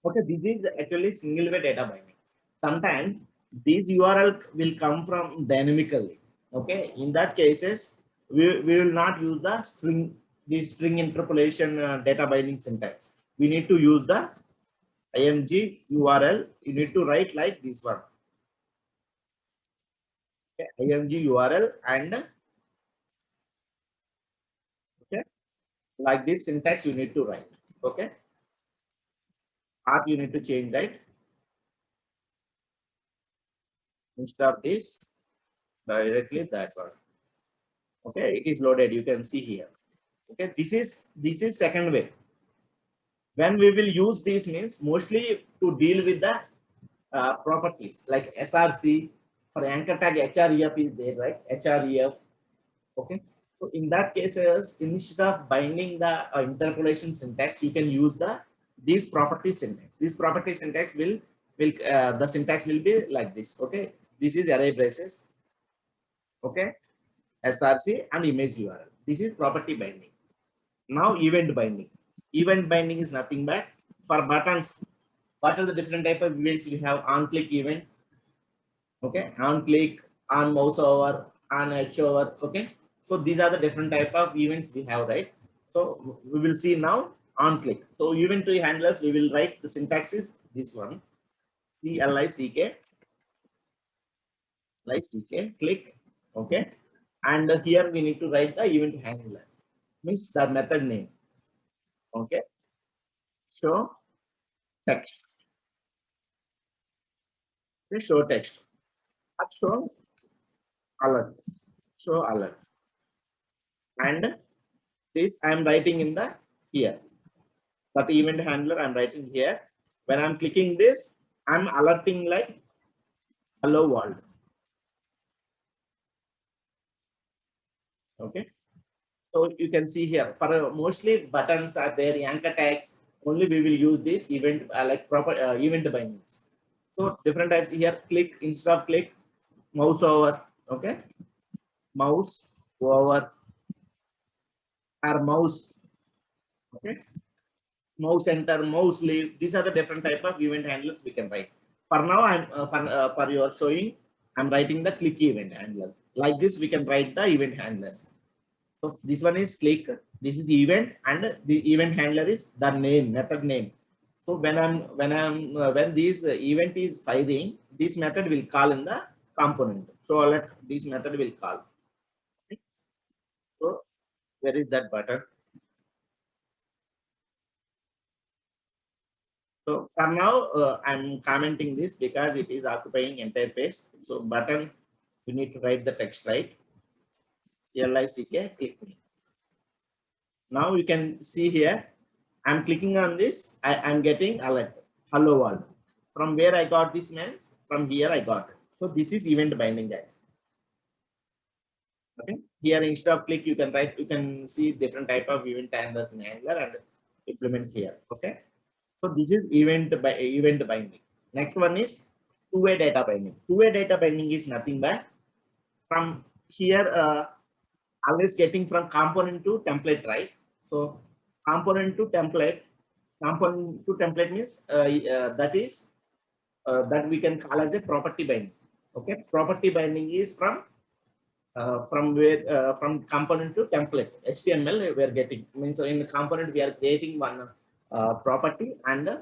B: Okay. This is actually single way data binding. Sometimes these URL will come from dynamically. Okay. In that cases, we will not use the string, this string interpolation data binding syntax. We need to use the img URL. You need to write like this one. Okay. img URL and okay, like this syntax you need to write. Okay. Path you need to change, right? Instead of this, directly that one. Okay, it is loaded. You can see here. Okay, this is second way. When we will use this means mostly to deal with the properties like SRC. For anchor tag href is there, right? Href. Okay. So in that cases, instead of binding the interpolation syntax, you can use the these property syntax. This property syntax will the syntax will be like this. Okay. This is array braces. Okay. SRC and image URL. This is property binding. Now event binding. Event binding is nothing but for buttons. What are the different type of events we have? On click event. Okay. On click, on mouse over, on edge over. Okay. So these are the different type of events we have, right? So we will see now on click. So event tree handlers, we will write the syntax is this one. CLICK, like CK, click. Okay. And here we need to write the event handler, means the method name. Okay. Show text. Okay. Show text. Show alert. Show alert. And this I am writing in the here. That event handler I'm writing here. When I'm clicking this, I'm alerting like hello world. Okay. So you can see here for mostly buttons are there, anchor tags. Only we will use this event like proper event bindings. So different types here. Click instead of click, mouse over. Okay, mouse over or mouse. Okay, mouse enter, mouse leave. These are the different type of event handlers we can write. For now, I'm for your showing, I'm writing the click event handler. Like this, we can write the event handlers. So this one is click, this is event, and the event handler is the name, method name. So when this event is firing, this method will call in the component. So let this method will call. Okay. So where is that button? So for now, I'm commenting this because it is occupying entire page. So button, you need to write the text, right? CLICK, click me. Now you can see here, I'm clicking on this, I'm getting alert, hello world. From where I got this means, from here I got it. So this is event binding, guys. Okay. Here instead of click, you can write, you can see different type of event handlers in Angular and implement here. Okay. So this is event binding. Next one is two-way data binding. Two-way data binding is nothing but from here, always getting from component to template, right? So component to template means that is that we can call as a property binding. Okay, property binding is from where from component to template. HTML we are getting, means in the component we are creating one property, and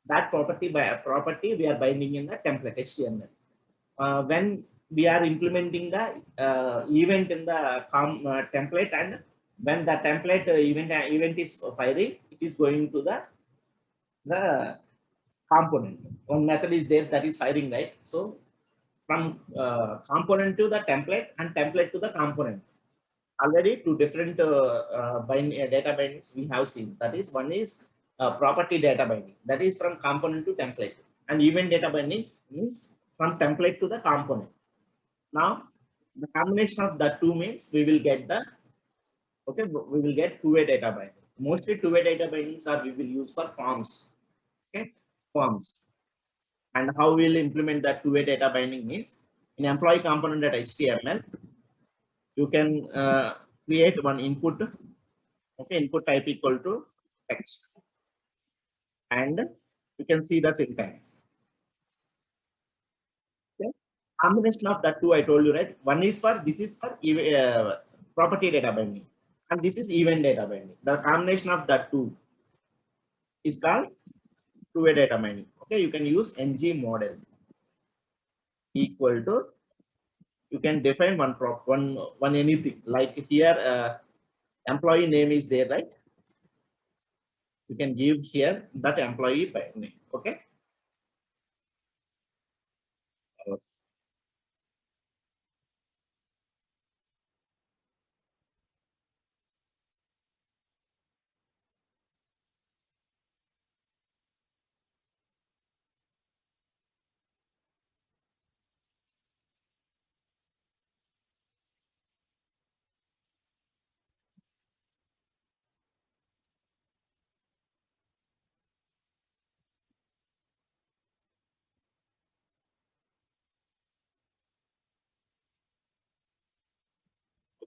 B: that property by a property we are binding in the template HTML. When we are implementing the event in the template, and when the template event is firing, it is going to the component. One method is there that is firing, right? So from component to the template and template to the component. Already two different data bindings we have seen. That is, one is property data binding. That is from component to template. And event data binding means from template to the component. Now, the combination of the two means we will get the, okay, we will get two-way data binding. Mostly two-way data bindings are we will use for forms. Okay, forms. And how we'll implement that two-way data binding means in employee component.html, you can create one input. Okay, input type equal to text, and you can see the syntax. Okay, combination of that two I told you, right? One is for, this is for property data binding, and this is event data binding. The combination of that two is called two-way data binding. Okay, you can use ng model equal to, you can define one anything, like here employee name is there, right? You can give here that employee by name. Okay.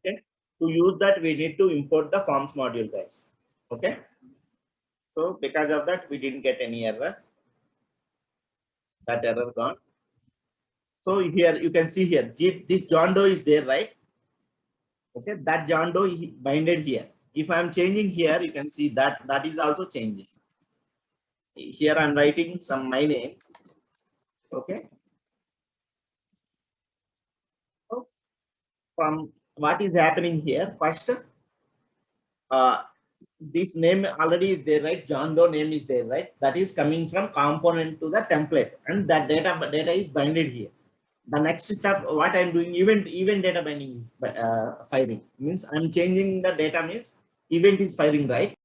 B: Okay. To use that, we need to import the forms module, guys. Okay. So because of that, we didn't get any error. That error gone. So here you can see here, this John Doe is there, right? Okay, that John Doe binded here. If I'm changing here, you can see that that is also changing. Here I'm writing some my name. Okay. So from what is happening here, first, this name already is there, right? John Doe name is there, right? That is coming from component to the template, and that data is binded here. The next step, what I'm doing, event data binding is firing. Means I'm changing the data, means event is firing, right?